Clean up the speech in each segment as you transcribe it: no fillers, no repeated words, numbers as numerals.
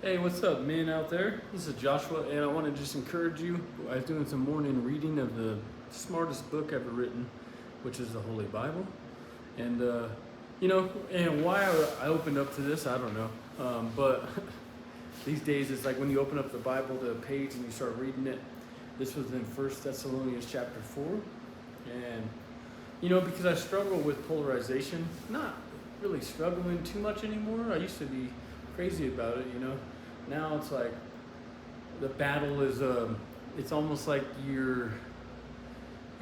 Hey, what's up, men out there? This is Joshua, and I want to just encourage you. I was doing some morning reading of the smartest book ever written, which is the Holy Bible. And, and why I opened up to this, I don't know. But these days, it's like when you open up the Bible to a page and you start reading it. This was in 1 Thessalonians chapter 4. And, because I struggle with polarization, not really struggling too much anymore. I used to be crazy about it. Now it's like the battle is it's almost like you're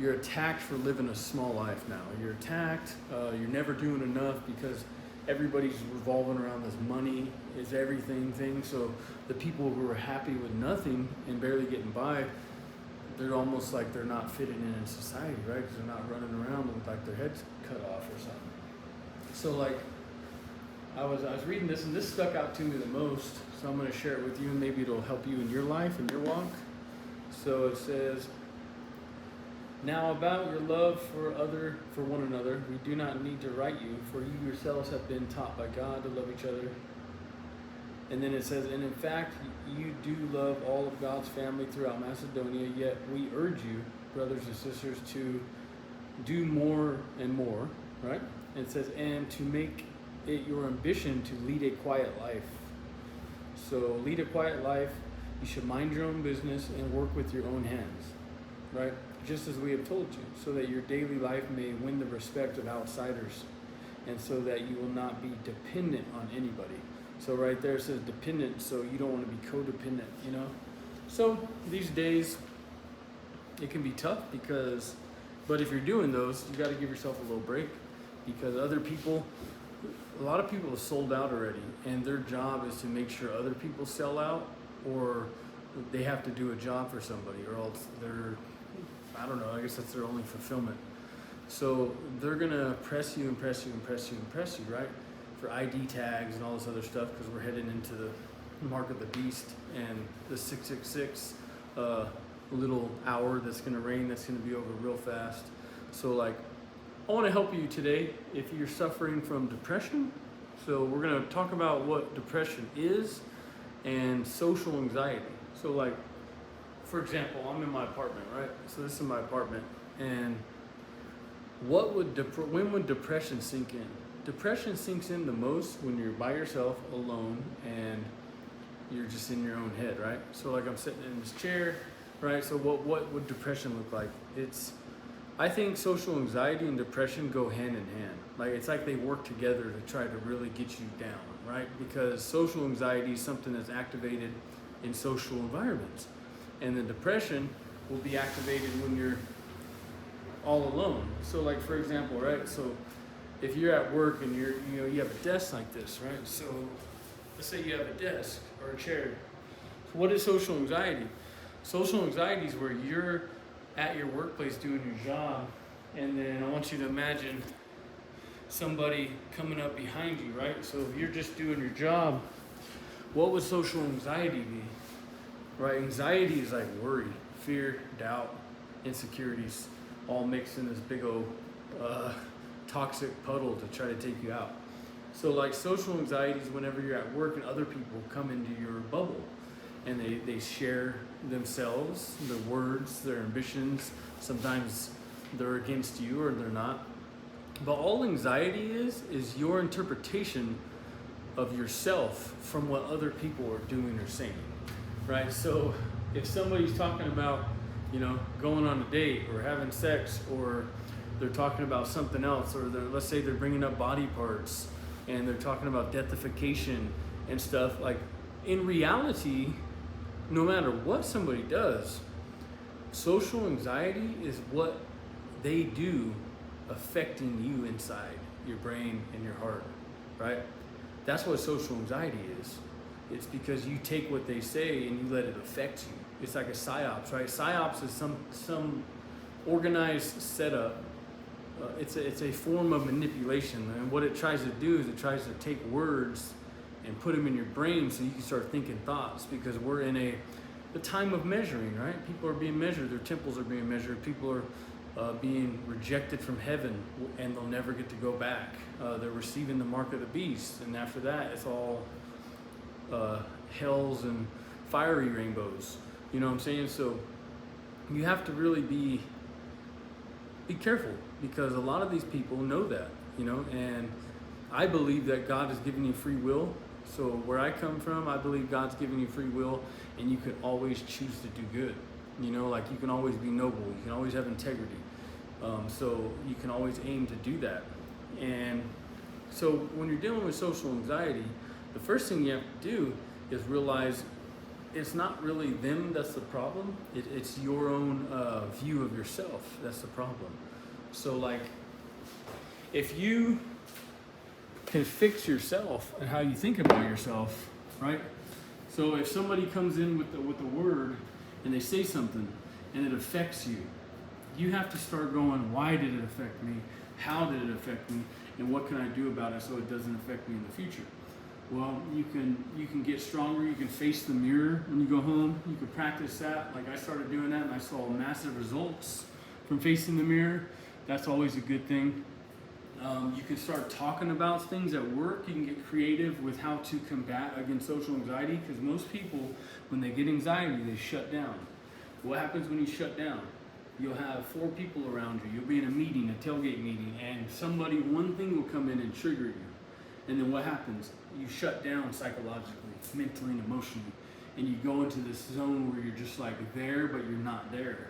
attacked for living a small life now. You're attacked, you're never doing enough because everybody's revolving around this money is everything thing. So the people who are happy with nothing and barely getting by, they're almost like they're not fitting in society, right? Because they're not running around with like their heads cut off or something. So like I was reading this, and this stuck out to me the most, so I'm going to share it with you, and maybe it'll help you in your life and your walk. So it says, "Now about your love for one another, we do not need to write you, for you yourselves have been taught by God to love each other." And then it says, "And in fact, you do love all of God's family throughout Macedonia, yet we urge you, brothers and sisters, to do more and more," right? And it says, "and to make it your ambition to lead a quiet life." So lead a quiet life. You should mind your own business and work with your own hands, right? Just as we have told you, so that your daily life may win the respect of outsiders, and so that you will not be dependent on anybody. So right there it says dependent, so you don't want to be codependent, So these days it can be tough but if you're doing those, you got to give yourself a little break, because a lot of people have sold out already, and their job is to make sure other people sell out, or they have to do a job for somebody, or else I guess that's their only fulfillment. So they're gonna press you, right? For ID tags and all this other stuff, because we're heading into the mark of the beast and the 666 little hour that's gonna reign, that's gonna be over real fast. So like, I want to help you today if you're suffering from depression. So we're going to talk about what depression is and social anxiety. So like, for example, I'm in my apartment, right? So this is my apartment. And when would depression sink in? Depression sinks in the most when you're by yourself, alone, and you're just in your own head, right? So like I'm sitting in this chair, right? So what would depression look like? I think social anxiety and depression go hand in hand. Like it's like they work together to try to really get you down, right? Because social anxiety is something that's activated in social environments. And the depression will be activated when you're all alone. So like for example, right? So if you're at work and you have a desk like this, right? So let's say you have a desk or a chair. So what is social anxiety? Social anxiety is where you're at your workplace doing your job, and then I want you to imagine somebody coming up behind you, right? So if you're just doing your job, what would social anxiety be? Right? Anxiety is like worry, fear, doubt, insecurities, all mixed in this big old toxic puddle to try to take you out. So like social anxiety is whenever you're at work and other people come into your bubble, and they share themselves, their words, their ambitions. Sometimes they're against you or they're not. But all anxiety is your interpretation of yourself from what other people are doing or saying, right? So if somebody's talking about, going on a date or having sex, or they're talking about something else, or let's say they're bringing up body parts and they're talking about deathification and stuff, like in reality, no matter what somebody does, social anxiety is what they do affecting you inside your brain and your heart, right? That's what social anxiety is. It's because you take what they say and you let it affect you. It's like a psyops, right? Psyops is some organized setup. It's a form of manipulation, and what it tries to do is it tries to take words and put them in your brain so you can start thinking thoughts, because we're in the time of measuring, right? People are being measured, their temples are being measured, people are being rejected from heaven, and they'll never get to go back. They're receiving the mark of the beast, and after that it's all hells and fiery rainbows. You know what I'm saying? So you have to really be careful, because a lot of these people know that, you know, and I believe that God has given you free will. So where I come from, I believe God's given you free will, and you can always choose to do good. You know, like you can always be noble, you can always have integrity. So you can always aim to do that. And so when you're dealing with social anxiety, the first thing you have to do is realize it's not really them that's the problem. It's your own view of yourself that's the problem. So like, if you can fix yourself and how you think about yourself, right? So if somebody comes in with the word and they say something and it affects you, you have to start going, why did it affect me? How did it affect me? And what can I do about it so it doesn't affect me in the future? Well, you can get stronger. You can face the mirror when you go home. You can practice that. Like I started doing that and I saw massive results from facing the mirror. That's always a good thing. You can start talking about things at work. You can get creative with how to combat against social anxiety, because most people, when they get anxiety, they shut down. What happens when you shut down? You'll have 4 people around you. You'll be in a meeting, a tailgate meeting, and one thing will come in and trigger you. And then what happens? You shut down psychologically, mentally, and emotionally. And you go into this zone where you're just like there, but you're not there.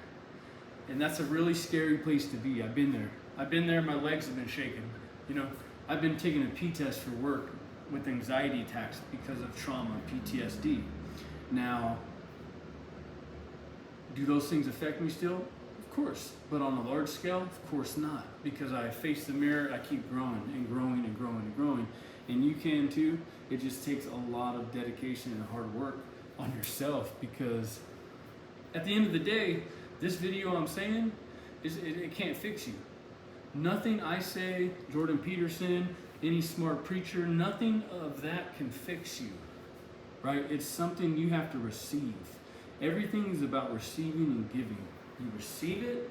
And that's a really scary place to be. I've been there. My legs have been shaking. You know, I've been taking a P-test for work with anxiety attacks because of trauma, PTSD. Now, do those things affect me still? Of course. But on a large scale, of course not. Because I face the mirror, I keep growing and growing and growing and growing. And you can too. It just takes a lot of dedication and hard work on yourself, because at the end of the day, this video I'm saying, it can't fix you. Nothing I say, Jordan Peterson, any smart preacher, nothing of that can fix you, right? It's something you have to receive. Everything is about receiving and giving. You receive it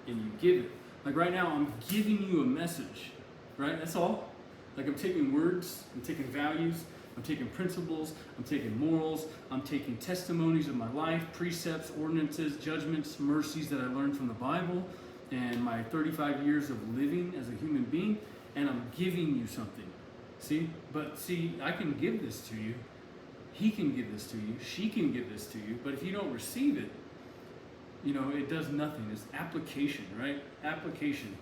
and you give it. Like right now, I'm giving you a message, right? That's all. Like I'm taking words, I'm taking values, I'm taking principles, I'm taking morals, I'm taking testimonies of my life, precepts, ordinances, judgments, mercies that I learned from the Bible, and my 35 years of living as a human being, and I'm giving you something. See? But see, I can give this to you. He can give this to you. She can give this to you. But if you don't receive it, you know, it does nothing. It's application, right? Application.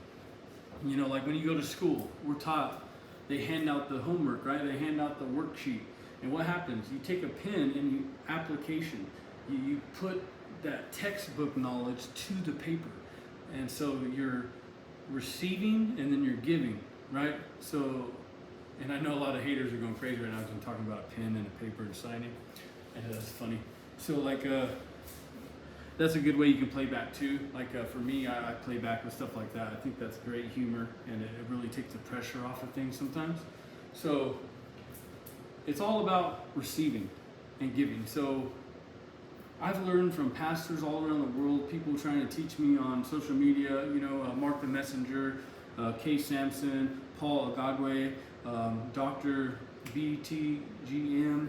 You know, like when you go to school, we're taught, they hand out the homework, right? They hand out the worksheet. And what happens? You take a pen and you application. You put that textbook knowledge to the paper. And so you're receiving and then you're giving, right? So, and I know a lot of haters are going crazy right now because I'm talking about a pen and a paper and signing. And that's funny. So like, that's a good way you can play back too. Like for me, I play back with stuff like that. I think that's great humor, and it really takes the pressure off of things sometimes. So it's all about receiving and giving. So I've learned from pastors all around the world, people trying to teach me on social media, you know, Mark the Messenger, Kay Sampson, Paul Agagwe, Dr. BTGM,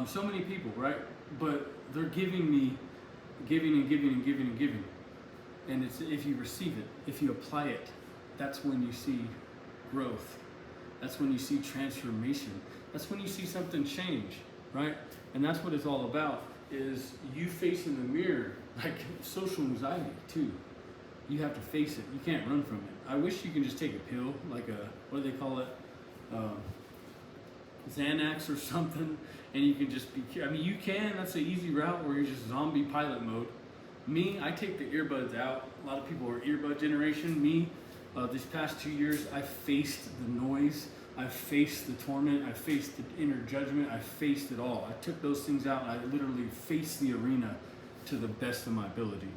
so many people, right? But they're giving me giving and giving and giving and giving. And it's if you receive it, if you apply it, that's when you see growth. That's when you see transformation. That's when you see something change, right? And that's what it's all about, is you facing the mirror, like social anxiety too. You have to face it. You can't run from it. I wish you can just take a pill, like a, what do they call it? Xanax or something, and you can just be, I mean, you can, that's an easy route where you're just zombie pilot mode. Me, I take the earbuds out. A lot of people are earbud generation. Me, these past 2 years, I faced the noise. I faced the torment. I faced the inner judgment. I faced it all. I took those things out and I literally faced the arena to the best of my ability.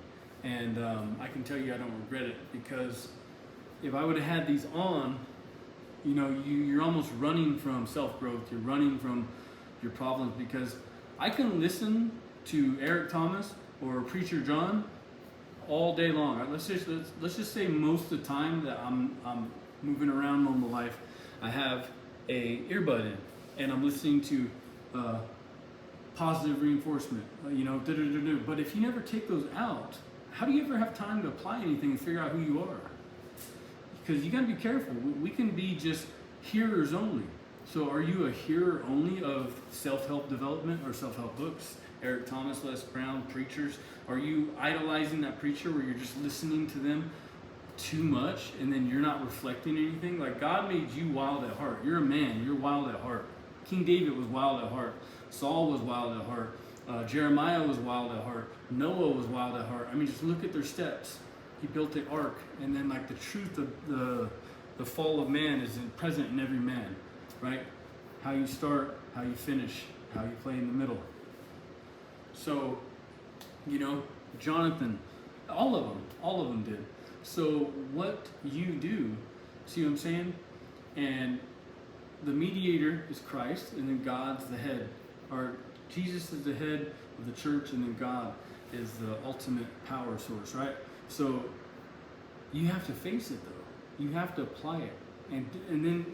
And I can tell you I don't regret it, because if I would have had these on, you know, you're almost running from self-growth. You're running from your problems, because I can listen to Eric Thomas or Preacher John all day long. Let's just say most of the time that I'm moving around normal life, I have a earbud in and I'm listening to positive reinforcement, But if you never take those out, how do you ever have time to apply anything and figure out who you are? Because you got to be careful. We can be just hearers only. So are you a hearer only of self-help development or self-help books? Eric Thomas, Les Brown, preachers? Are you idolizing that preacher where you're just listening to them too much and then you're not reflecting anything? Like, God made you wild at heart. You're a man. You're wild at heart. King David was wild at heart. Saul was wild at heart. Jeremiah was wild at heart. Noah was wild at heart. I mean, just look at their steps. He built the ark, and then like the truth of the fall of man is present in every man, right? How you start, how you finish, how you play in the middle. So, Jonathan, all of them did. So what you do, see what I'm saying? And the mediator is Christ, and then God's the head. Or Jesus is the head of the church, and then God is the ultimate power source, right? So you have to face it, though. You have to apply it, and then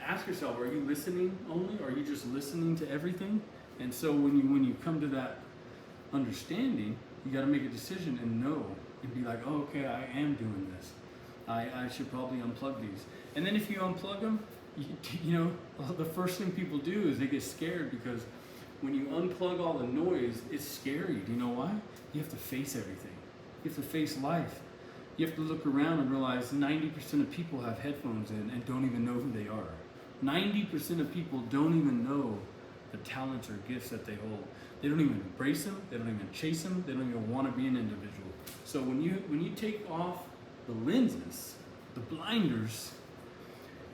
ask yourself: are you listening only? Or are you just listening to everything? And so when you come to that understanding, you got to make a decision and know and be like, oh, okay, I am doing this. I should probably unplug these. And then if you unplug them, the first thing people do is they get scared, because when you unplug all the noise, it's scary. Do you know why? You have to face everything. You have to face life. You have to look around and realize 90% of people have headphones in and don't even know who they are. 90% of people don't even know the talents or gifts that they hold. They don't even embrace them. They don't even chase them. They don't even want to be an individual. So when you take off the lenses, the blinders,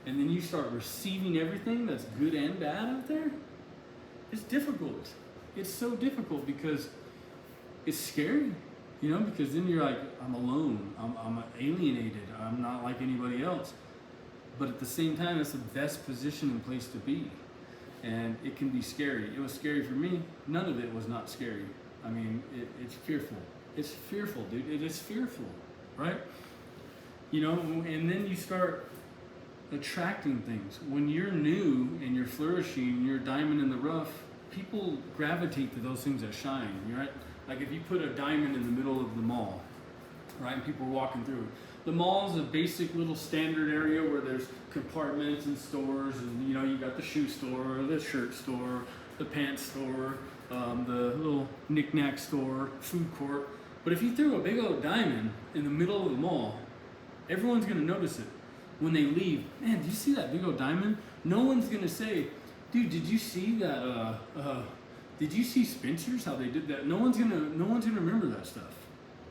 and then you start receiving everything that's good and bad out there, it's difficult. It's so difficult because it's scary, because then you're like, I'm alone, I'm alienated, I'm not like anybody else. But at the same time, it's the best position and place to be. And it can be scary. It was scary for me. None of it was not scary. I mean, it's fearful. It's fearful, dude. It is fearful, right? And then you start attracting things. When you're new and you're flourishing, you're a diamond in the rough, people gravitate to those things that shine, right? Like if you put a diamond in the middle of the mall, right, and people are walking through. The mall is a basic little standard area where there's compartments and stores, and you got the shoe store, the shirt store, the pants store, the little knick-knack store, food court. But if you threw a big old diamond in the middle of the mall, everyone's gonna notice it. When they leave, man, did you see that big old diamond? No one's gonna say, dude, did you see that? Did you see Spencer's, how they did that? No one's gonna remember that stuff,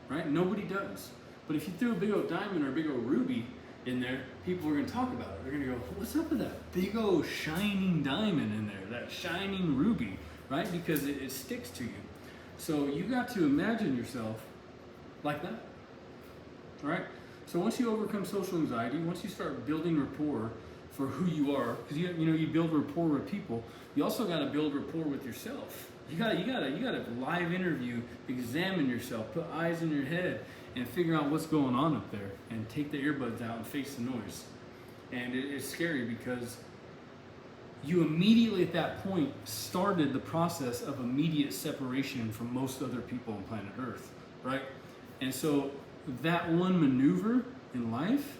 right? Nobody does. But if you threw a big old diamond or a big old ruby in there, people are gonna talk about it. They're gonna go, what's up with that big old shining diamond in there, that shining ruby, right? Because it sticks to you. So you got to imagine yourself like that, right? So once you overcome social anxiety, once you start building rapport for who you are, because you build rapport with people, you also got to build rapport with yourself. You got to live interview, examine yourself, put eyes in your head, and figure out what's going on up there, and take the earbuds out and face the noise. And it's scary because you immediately at that point started the process of immediate separation from most other people on planet Earth, right? And so that one maneuver in life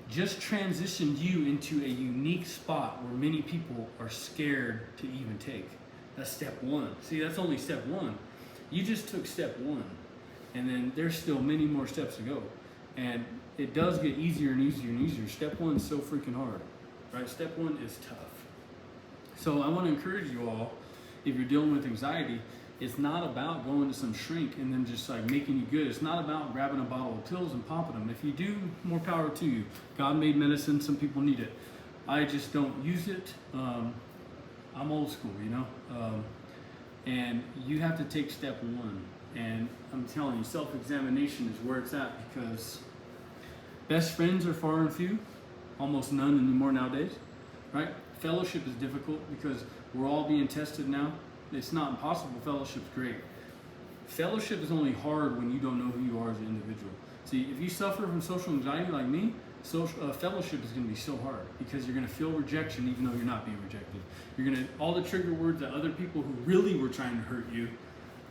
just transitioned you into a unique spot where many people are scared to even take. That's step one. See, that's only step one. You just took step one, and then there's still many more steps to go. And it does get easier and easier and easier. Step one is so freaking hard, right? Step one is tough. So I want to encourage you all, if you're dealing with anxiety, it's not about going to some shrink and then just like making you good. It's not about grabbing a bottle of pills and popping them. If you do, more power to you. God made medicine. Some people need it. I just don't use it. I'm old school, and you have to take step one. And I'm telling you, self-examination is where it's at, because best friends are far and few, almost none anymore nowadays, right? Fellowship is difficult because we're all being tested now. It's not impossible. Fellowship's great. Fellowship is only hard when you don't know who you are as an individual. See, if you suffer from social anxiety like me, fellowship is going to be so hard because you're going to feel rejection even though you're not being rejected. All the trigger words that other people who really were trying to hurt you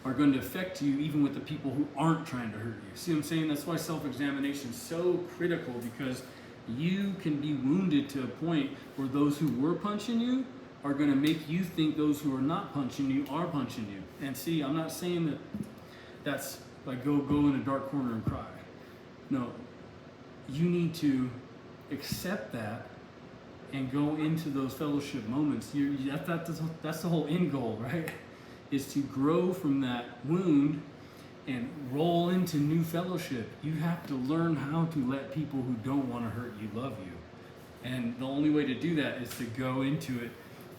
are going to affect you even with the people who aren't trying to hurt you. See what I'm saying? That's why self-examination is so critical, because you can be wounded to a point where those who were punching you are going to make you think those who are not punching you are punching you. And see, I'm not saying that that's like go in a dark corner and cry. No, you need to accept that and go into those fellowship moments. That's the whole end goal, right? Is to grow from that wound and roll into new fellowship. You have to learn how to let people who don't want to hurt you love you. And the only way to do that is to go into it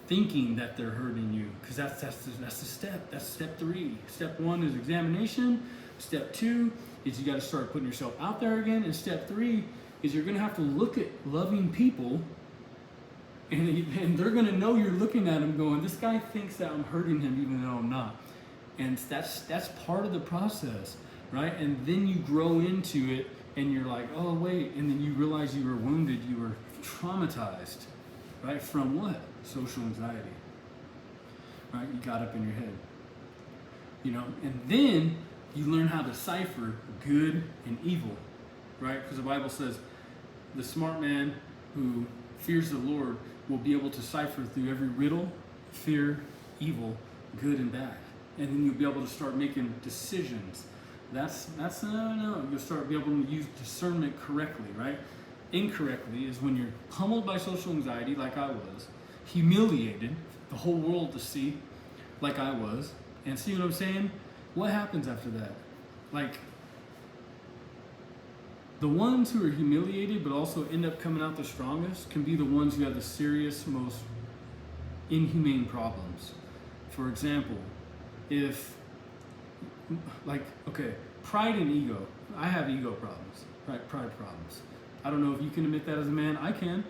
thinking that they're hurting you, because that's the step. That's step 3. Step 1 is examination. Step 2 is you got to start putting yourself out there again. And step 3 is you're going to have to look at loving people, and they're going to know you're looking at them going, this guy thinks that I'm hurting him even though I'm not. And that's part of the process, right? And then you grow into it and you're like, oh wait, and then you realize you were wounded, you were traumatized, right? From what? Social anxiety, right? You got up in your head, and then you learn how to decipher good and evil, right? Because the Bible says the smart man who fears the Lord will be able to decipher through every riddle, fear, evil, good and bad. And then you'll be able to start making decisions. You'll start be able to use discernment correctly, right? Incorrectly is when you're pummeled by social anxiety like I was, humiliated, the whole world to see like I was, and see what I'm saying? What happens after that? Like, the ones who are humiliated but also end up coming out the strongest can be the ones who have the serious, most inhumane problems. For example, pride and ego. I have ego problems, right? Pride problems. I don't know if you can admit that as a man. I can.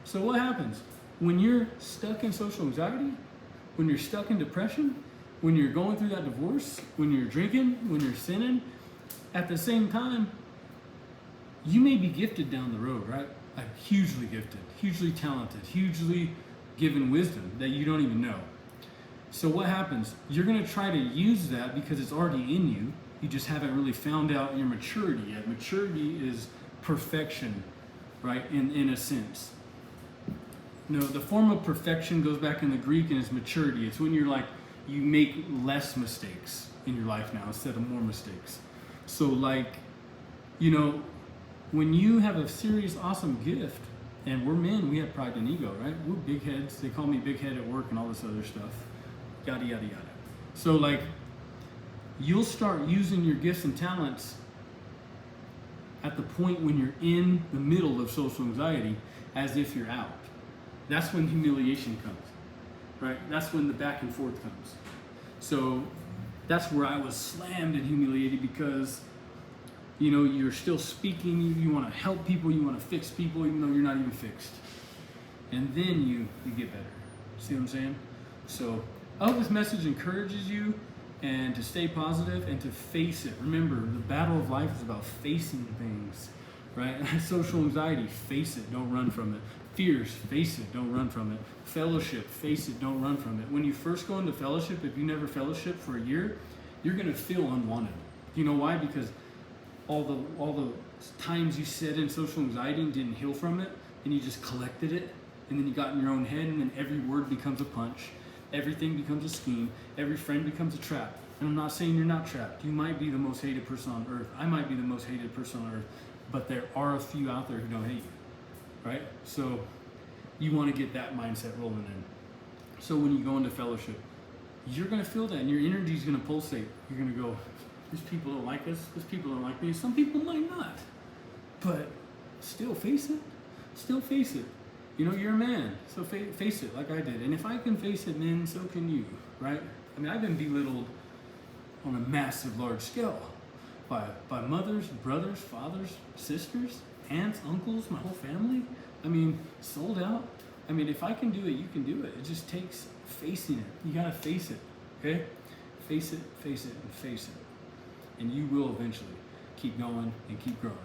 So what happens? When you're stuck in social anxiety, when you're stuck in depression, when you're going through that divorce, when you're drinking, when you're sinning, at the same time, you may be gifted down the road, right? Like hugely gifted, hugely talented, hugely given wisdom that you don't even know. So what happens? You're going to try to use that because it's already in you. You just haven't really found out your maturity yet. Maturity is perfection, right? In a sense. No, the form of perfection goes back in the Greek and is maturity. It's when you make less mistakes in your life now instead of more mistakes. So when you have a serious, awesome gift, and we're men, we have pride and ego, right? We're big heads. They call me big head at work and all this other stuff. Yada, yada, yada. So you'll start using your gifts and talents at the point when you're in the middle of social anxiety as if you're out. That's when humiliation comes, right? That's when the back and forth comes. So that's where I was slammed and humiliated because, you're still speaking, you want to help people, you want to fix people, even though you're not even fixed. And then you get better. See what I'm saying? So I hope this message encourages you and to stay positive and to face it. Remember, the battle of life is about facing things, right? Social anxiety, face it, don't run from it. Fears, face it, don't run from it. Fellowship, face it, don't run from it. When you first go into fellowship, if you never fellowship for a year, you're going to feel unwanted. You know why? Because all the times you sat in social anxiety and didn't heal from it, and you just collected it, and then you got in your own head, and then every word becomes a punch. Everything becomes a scheme. Every friend becomes a trap. And I'm not saying you're not trapped. You might be the most hated person on earth. I might be the most hated person on earth. But there are a few out there who don't hate you, right? So you want to get that mindset rolling in. So when you go into fellowship, you're going to feel that, and your energy is going to pulsate. You're going to go, these people don't like us. These people don't like me. Some people might not. But still face it. Still face it. You're a man, so face it like I did. And if I can face it, man, so can you, right? I mean, I've been belittled on a massive, large scale by mothers, brothers, fathers, sisters, aunts, uncles, my whole family. I mean, sold out. I mean, if I can do it, you can do it. It just takes facing it. You gotta face it, okay? Face it, and face it. And you will eventually keep going and keep growing.